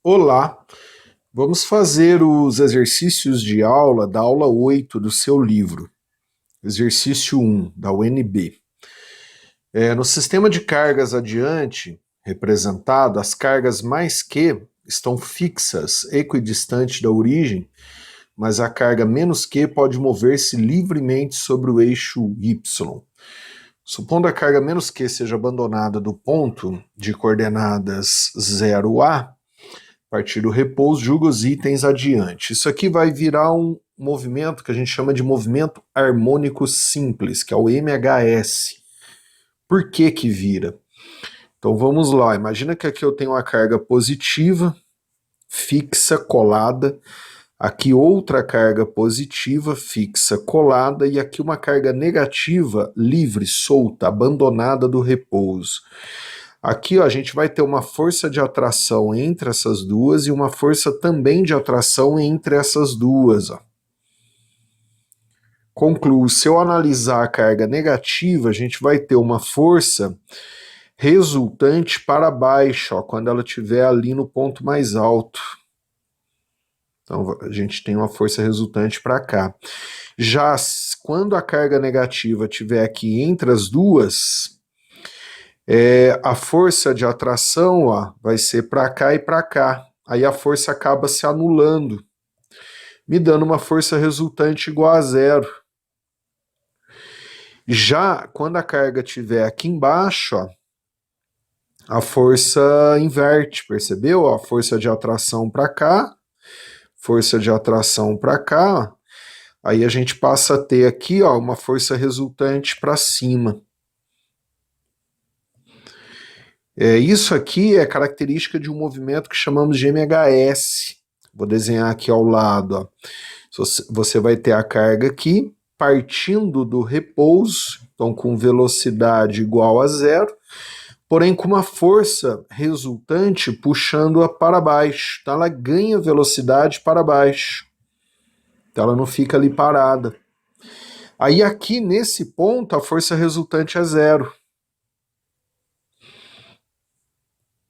Olá, vamos fazer os exercícios de aula da aula 8 do seu livro, exercício 1 da UNB. No sistema de cargas adiante, representado, as cargas mais Q estão fixas, equidistante da origem, mas a carga menos Q pode mover-se livremente sobre o eixo Y. Supondo a carga menos Q seja abandonada do ponto de coordenadas 0A, a partir do repouso, julga os itens adiante. Isso aqui vai virar um movimento que a gente chama de movimento harmônico simples, que é o MHS. Por que que vira? Então vamos lá, imagina que aqui eu tenho uma carga positiva, fixa, colada, aqui outra carga positiva, fixa, colada, e aqui uma carga negativa, livre, solta, abandonada do repouso. Aqui ó, a gente vai ter uma força de atração entre essas duas e uma força também de atração entre essas duas. Ó. Concluo, se eu analisar a carga negativa, a gente vai ter uma força resultante para baixo, ó, quando ela estiver ali no ponto mais alto. Então a gente tem uma força resultante para cá. Já quando a carga negativa estiver aqui entre as duas, a força de atração ó, vai ser para cá e para cá. Aí a força acaba se anulando, me dando uma força resultante igual a zero. Já quando a carga estiver aqui embaixo, ó, a força inverte, percebeu? Ó, a força de atração para cá, força de atração para cá, ó. Aí a gente passa a ter aqui ó, uma força resultante para cima. Isso aqui é característica de um movimento que chamamos de MHS. Vou desenhar aqui ao lado. Ó. Você vai ter a carga aqui, partindo do repouso, então com velocidade igual a zero, porém com uma força resultante puxando-a para baixo. Então ela ganha velocidade para baixo. Então ela não fica ali parada. Aí aqui nesse ponto a força resultante é zero.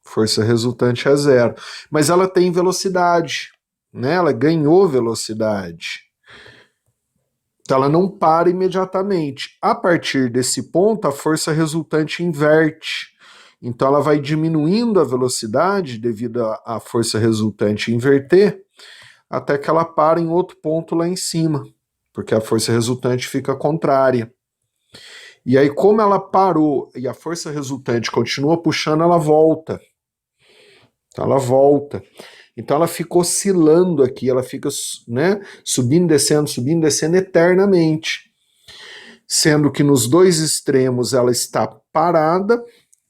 Força resultante é zero. Mas ela tem velocidade, né? Ela ganhou velocidade. Então ela não para imediatamente. A partir desse ponto, a força resultante inverte. Então ela vai diminuindo a velocidade devido à força resultante inverter, até que ela para em outro ponto lá em cima, porque a força resultante fica contrária. E aí, como ela parou e a força resultante continua puxando, ela volta. Então ela volta. Então ela fica oscilando aqui, ela fica né, subindo, descendo eternamente. Sendo que nos dois extremos ela está parada,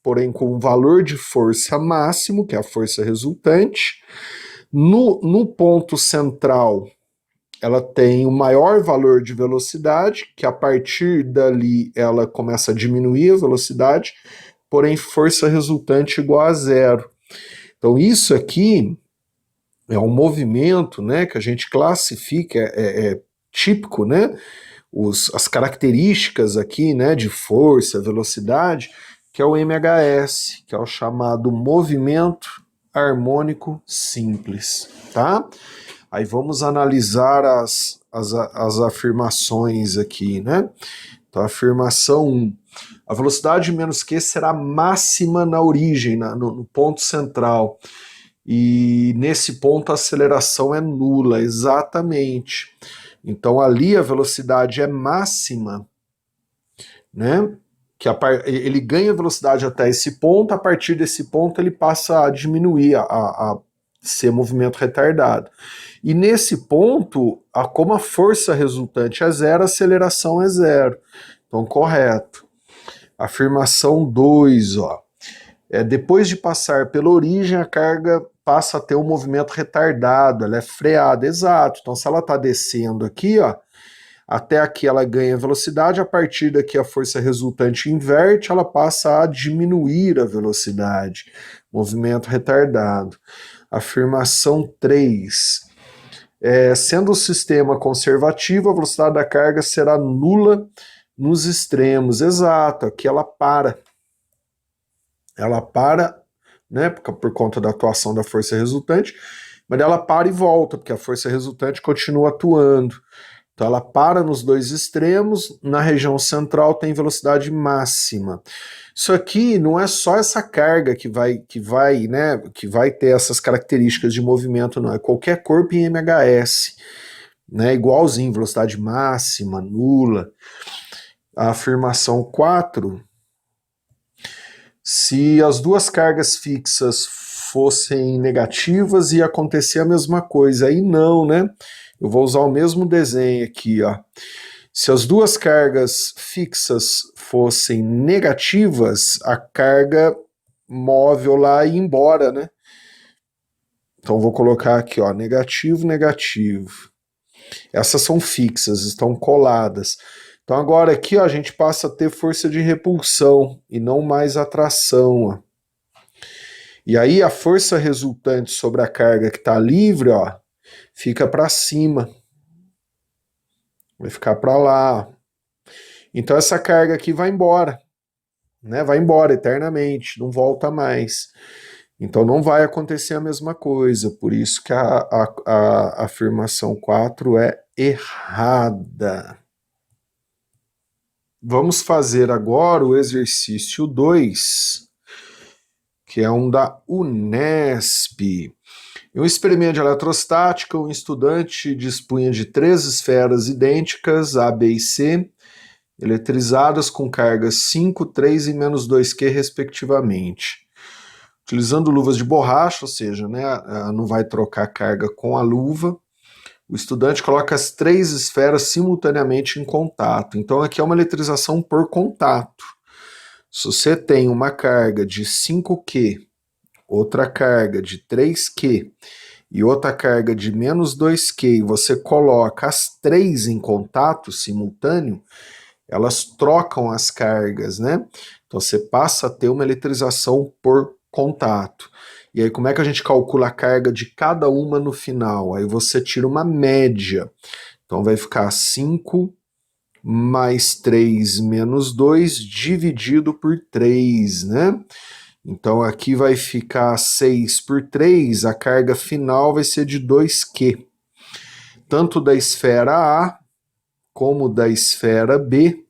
porém com um valor de força máximo, que é a força resultante. No ponto central, ela tem o maior valor de velocidade, que a partir dali ela começa a diminuir a velocidade, porém força resultante igual a zero. Então isso aqui é um movimento, né, que a gente classifica, é típico, né, as características aqui, né, de força, velocidade, que é o MHS, que é o chamado movimento harmônico simples, tá? Aí vamos analisar as afirmações aqui, né? Então, afirmação 1. A velocidade menos Q será máxima na origem, no ponto central. E nesse ponto a aceleração é nula, exatamente. Então ali a velocidade é máxima, né? Ele ganha velocidade até esse ponto, a partir desse ponto ele passa a diminuir, a ser movimento retardado. E nesse ponto, como a força resultante é zero, a aceleração é zero. Então, correto. Afirmação 2, ó. Depois de passar pela origem, a carga passa a ter um movimento retardado, ela é freada, exato. Então, se ela está descendo aqui, ó, até aqui ela ganha velocidade, a partir daqui a força resultante inverte, ela passa a diminuir a velocidade, movimento retardado. Afirmação 3. Sendo o sistema conservativo, a velocidade da carga será nula nos extremos. Exato, aqui ela para. Ela para né, por conta da atuação da força resultante, mas ela para e volta, porque a força resultante continua atuando. Então ela para nos dois extremos, na região central tem velocidade máxima. Isso aqui não é só essa carga que vai ter essas características de movimento, não. É qualquer corpo em MHS, né? Igualzinho, velocidade máxima, nula. A afirmação 4, se as duas cargas fixas fossem negativas, ia acontecer a mesma coisa. Aí não, né? Eu vou usar o mesmo desenho aqui, ó. Se as duas cargas fixas fossem negativas, a carga móvel lá ia embora, né? Então vou colocar aqui, ó, negativo, negativo. Essas são fixas, estão coladas. Então agora aqui, ó, a gente passa a ter força de repulsão e não mais atração, ó. E aí a força resultante sobre a carga que está livre, ó, fica para cima. Vai ficar para lá. Então essa carga aqui vai embora, né? Vai embora eternamente, não volta mais. Então não vai acontecer a mesma coisa, por isso que a afirmação 4 é errada. Vamos fazer agora o exercício 2, que é um da Unesp. Em um experimento de eletrostática, um estudante dispunha de 3 esferas idênticas, A, B e C, eletrizadas com cargas 5, 3 e menos 2Q, respectivamente. Utilizando luvas de borracha, ou seja, né, não vai trocar carga com a luva, o estudante coloca as 3 esferas simultaneamente em contato. Então aqui é uma eletrização por contato. Se você tem uma carga de 5Q, outra carga de 3Q e outra carga de menos 2Q, e você coloca as 3 em contato simultâneo, elas trocam as cargas, né? Então você passa a ter uma eletrização por contato. E aí como é que a gente calcula a carga de cada uma no final? Aí você tira uma média. Então vai ficar 5 mais 3 menos 2 dividido por 3, né? Então aqui vai ficar 6 por 3, a carga final vai ser de 2Q. Tanto da esfera A, como da esfera B,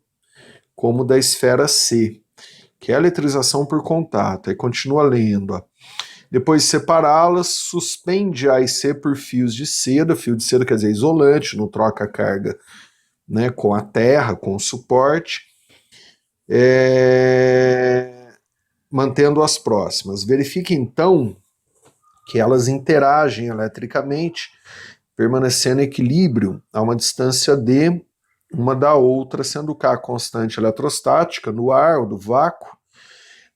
como da esfera C, que é a eletrização por contato. Aí continua lendo, ó. Depois de separá-las, suspende A e C por fios de seda. Fio de seda quer dizer isolante, não troca carga, né, com a terra, com o suporte. Mantendo as próximas. Verifique então que elas interagem eletricamente, permanecendo em equilíbrio a uma distância d uma da outra, sendo K a constante eletrostática no ar ou do vácuo.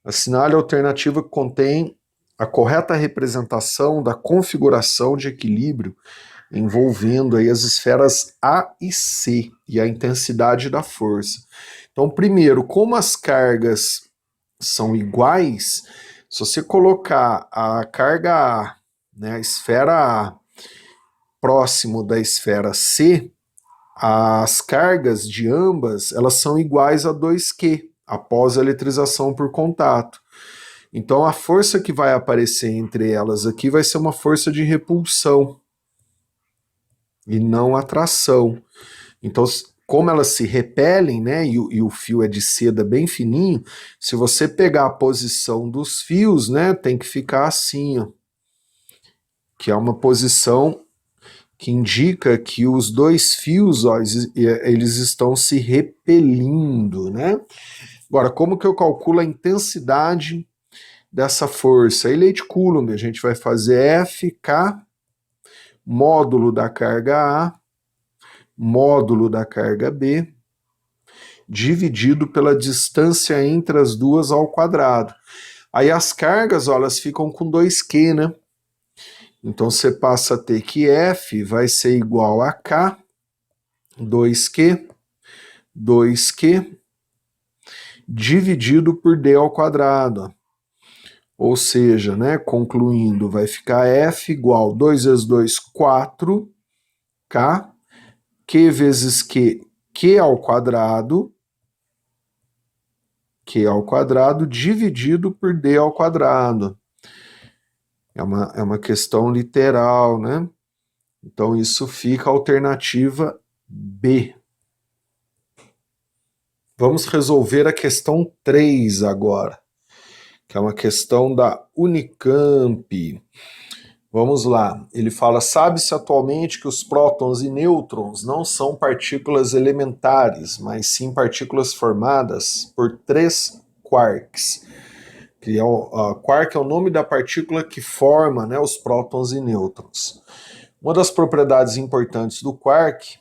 Assinale a alternativa que contém a correta representação da configuração de equilíbrio envolvendo aí as esferas A e C e a intensidade da força. Então, primeiro, como as cargas são iguais, se você colocar a carga A, né, a esfera A, próximo da esfera C, as cargas de ambas elas são iguais a 2Q, após a eletrização por contato. Então a força que vai aparecer entre elas aqui vai ser uma força de repulsão e não atração. Então, como elas se repelem, né, e o fio é de seda bem fininho, se você pegar a posição dos fios, né, tem que ficar assim, ó, que é uma posição que indica que os dois fios, ó, eles estão se repelindo, né? Agora, como que eu calculo a intensidade dessa força? Aí, lei de Coulomb, a gente vai fazer FK, módulo da carga A, módulo da carga B, dividido pela distância entre as duas ao quadrado. Aí as cargas, ó, elas ficam com 2Q, né? Então você passa a ter que F vai ser igual a K, 2Q, 2Q, dividido por D ao quadrado. Ou seja, né, concluindo, vai ficar F igual 2 vezes 2, 4, K, Q vezes Q, Q ao quadrado, dividido por D ao quadrado. É uma questão literal, né? Então isso fica a alternativa B. Vamos resolver a questão 3 agora, que é uma questão da Unicamp. Vamos lá, ele fala, sabe-se atualmente que os prótons e nêutrons não são partículas elementares, mas sim partículas formadas por 3 quarks. Quark é o nome da partícula que forma, né, os prótons e nêutrons. Uma das propriedades importantes do quark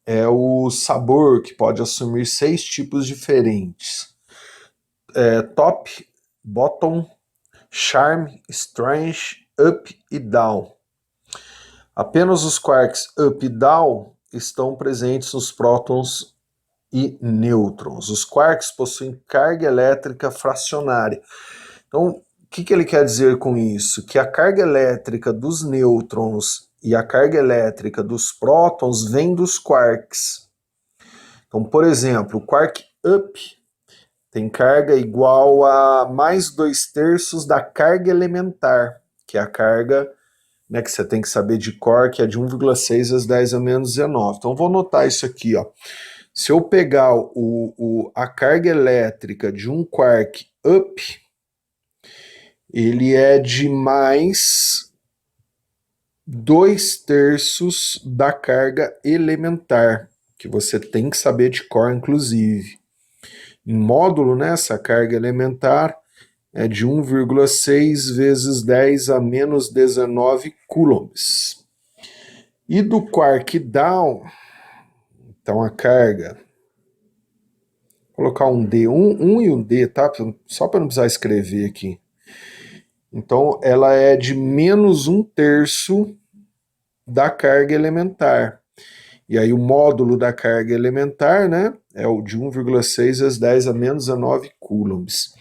é o sabor, que pode assumir 6 tipos diferentes. Top, bottom, charm, strange, up e down. Apenas os quarks up e down estão presentes nos prótons e nêutrons. Os quarks possuem carga elétrica fracionária. Então, o que ele quer dizer com isso? Que a carga elétrica dos nêutrons e a carga elétrica dos prótons vem dos quarks. Então, por exemplo, o quark up tem carga igual a mais 2/3 da carga elementar, que é a carga, né, que você tem que saber de cor, que é de 1,6 às 10 a menos 19. Então, vou anotar isso aqui, ó. Se eu pegar a carga elétrica de um quark up, ele é de mais 2/3 da carga elementar, que você tem que saber de cor, inclusive. Em módulo, né, essa carga elementar é de 1,6 vezes 10 a menos 19 coulombs. E do quark down, então a carga, vou colocar um D, um e um D, tá? Só para não precisar escrever aqui. Então ela é de menos 1/3 da carga elementar. E aí o módulo da carga elementar, né, é o de 1,6 às 10 a menos 19 coulombs.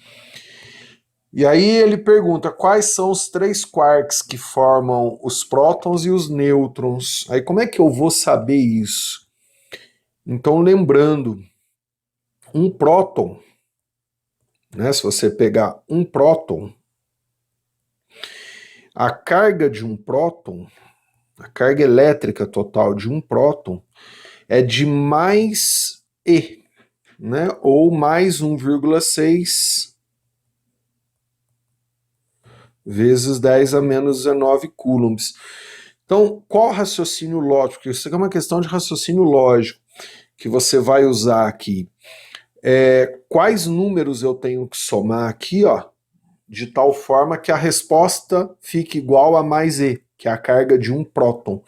E aí ele pergunta quais são os 3 quarks que formam os prótons e os nêutrons. Aí como é que eu vou saber isso? Então lembrando, um próton, né, se você pegar um próton, a carga de um próton, a carga elétrica total de um próton é de mais E, né, ou mais 1,6 vezes 10 a menos 19 coulombs. Então, qual raciocínio lógico? Isso aqui é uma questão de raciocínio lógico que você vai usar aqui. Quais números eu tenho que somar aqui, ó, de tal forma que a resposta fique igual a mais E, que é a carga de um próton.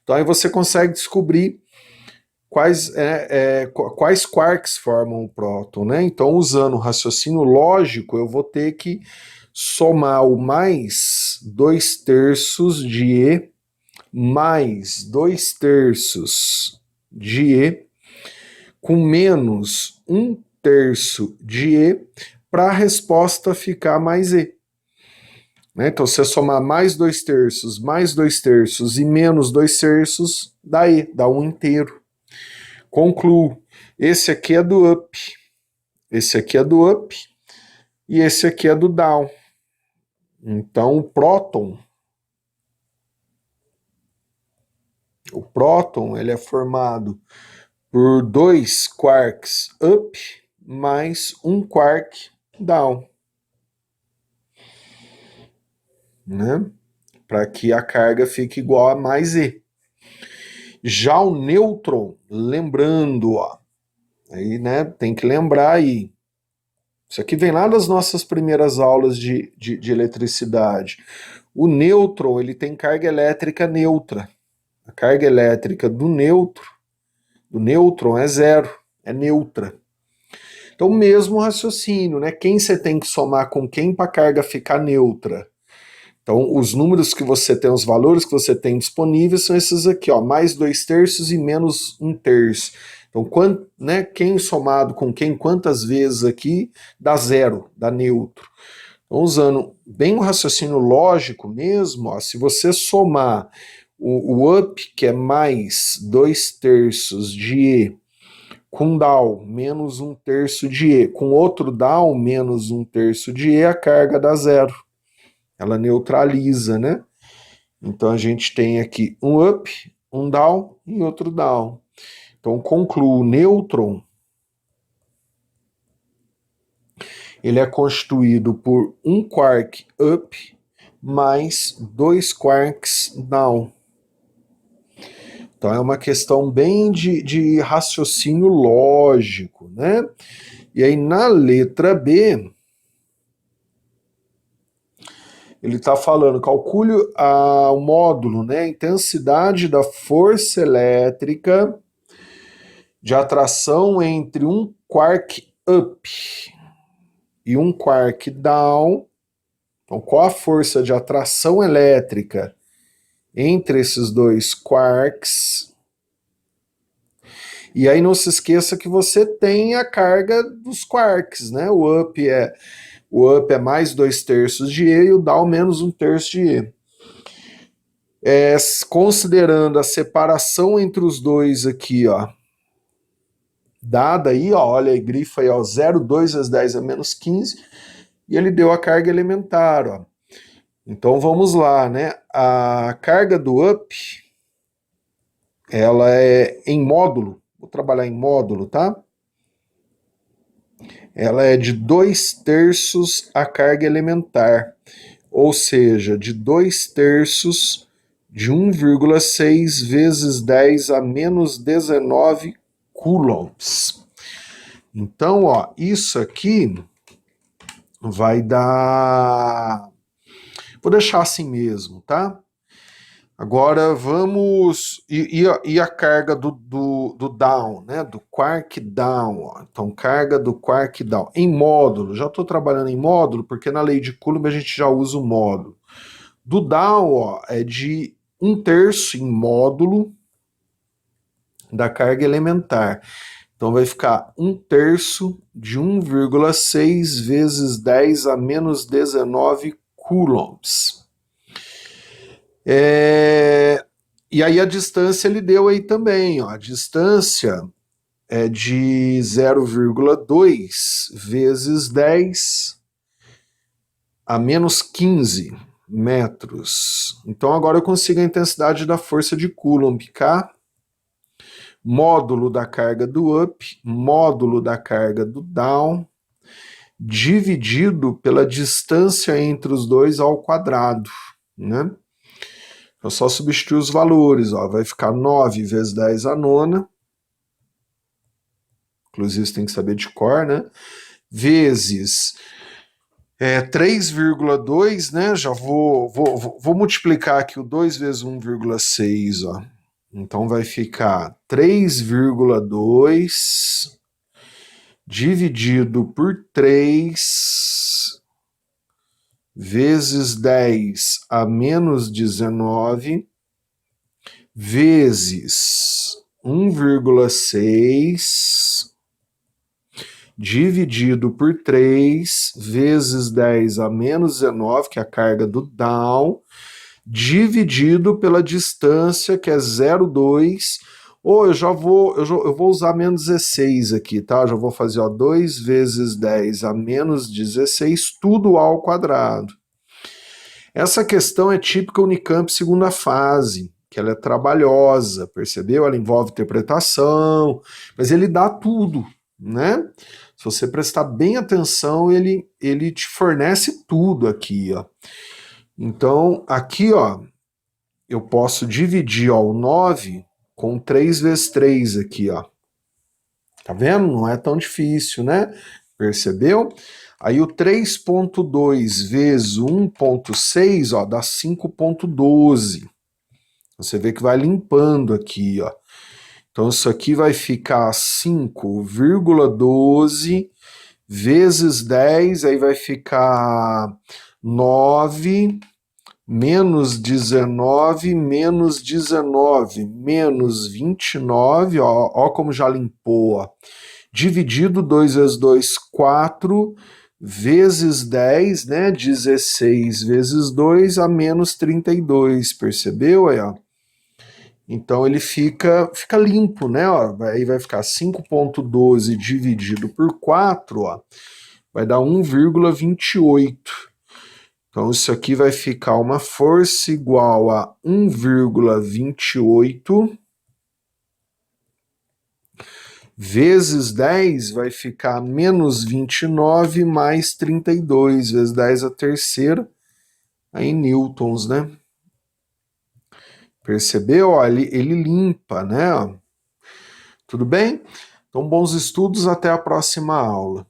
Então aí você consegue descobrir quais quarks formam o próton, né? Então, usando o raciocínio lógico, eu vou ter que somar o mais 2/3 de E mais 2/3 de E com menos 1/3 de E para a resposta ficar mais E. Né? Então, se você somar mais 2/3, mais 2/3 e menos 2/3, dá E, dá 1 inteiro. Concluo, esse aqui é do up, esse aqui é do up e esse aqui é do down. Então, o próton ele é formado por 2 quarks up mais 1 quark down, né? Para que a carga fique igual a mais E. Já o nêutron, lembrando, ó, aí, né, tem que lembrar aí, isso aqui vem lá das nossas primeiras aulas de eletricidade. O nêutron, ele tem carga elétrica neutra. A carga elétrica do nêutron é 0, é neutra. Então, mesmo raciocínio, né? Quem você tem que somar com quem para a carga ficar neutra? Então, os números que você tem, os valores que você tem disponíveis são esses aqui, ó, mais 2/3 e menos 1/3. Então, né, quem somado com quem, quantas vezes aqui, dá 0, dá neutro. Então, usando bem o raciocínio lógico mesmo, ó, se você somar o up, que é mais 2/3 de E, com down, menos 1/3 de E, com outro down, menos 1/3 de E, a carga dá 0. ela neutraliza, né? Então a gente tem aqui um up, um down e outro down. Então concluo, o nêutron ele é constituído por um quark up mais 2 quarks down. Então é uma questão bem de raciocínio lógico, né? E aí na letra B, ele está falando, calcule o módulo, né? A intensidade da força elétrica de atração entre um quark up e um quark down. Então, qual a força de atração elétrica entre esses dois quarks? E aí não se esqueça que você tem a carga dos quarks, né? O up é mais 2/3 de E e o down menos 1/3 de E. Considerando a separação entre os dois aqui, ó, dada aí, ó, olha aí, grifa aí, ó, 0,2 vezes 10 a menos 15, e ele deu a carga elementar, ó. Então vamos lá, né? A carga do up, ela é em módulo, vou trabalhar em módulo, tá? Ela é de 2/3 a carga elementar, ou seja, de 2/3 de 1,6 vezes 10 a menos 19 coulombs. Então, ó, isso aqui vai dar... Vou deixar assim mesmo, tá? Agora vamos... E a carga do down, né? Do quark down, ó. Então, carga do quark down. Em módulo, já estou trabalhando em módulo, porque na lei de Coulomb a gente já usa o módulo. Do down, ó, é de 1/3 em módulo da carga elementar. Então vai ficar 1/3 de 1,6 vezes 10 a menos 19 coulombs. E aí a distância ele deu aí também, ó, a distância é de 0,2 vezes 10 a menos 15 metros. Então agora eu consigo a intensidade da força de Coulomb, K, módulo da carga do up, módulo da carga do down, dividido pela distância entre os dois ao quadrado, né? Eu só substituir os valores, ó, vai ficar 9 vezes 10 a nona, inclusive você tem que saber de cor, né? Vezes 3,2, né? Já vou multiplicar aqui o 2 vezes 1,6, ó. Então vai ficar 3,2 dividido por 3 vezes 10 a menos 19 vezes 1,6 dividido por 3 vezes 10 a menos 19, que é a carga do down, dividido pela distância, que é 0,2, ou eu vou usar menos 16 aqui, tá? Eu já vou fazer, ó, 2 vezes 10 a menos 16, tudo ao quadrado. Essa questão é típica Unicamp segunda fase, que ela é trabalhosa, percebeu? Ela envolve interpretação, mas ele dá tudo, né? Se você prestar bem atenção, ele te fornece tudo aqui, ó. Então, aqui, ó, eu posso dividir, ó, o 9 com 3 vezes 3 aqui, ó. Tá vendo? Não é tão difícil, né? Percebeu? Aí o 3,2 vezes 1,6, ó, dá 5,12. Você vê que vai limpando aqui, ó. Então isso aqui vai ficar 5,12 vezes 10, aí vai ficar 9 menos 19 menos 19 menos 29, ó como já limpou, ó. Dividido 2 vezes 2, 4, vezes 10, né, 16 vezes 2 a menos 32, percebeu aí, ó? Então ele fica limpo, né, ó, aí vai ficar 5,12 dividido por 4, ó, vai dar 1,28. Então, isso aqui vai ficar uma força igual a 1,28 vezes 10 vai ficar menos 29 mais 32, vezes 10 a terceira, aí newtons, né? Percebeu? Ó, ele limpa, né? Tudo bem? Então, bons estudos, até a próxima aula.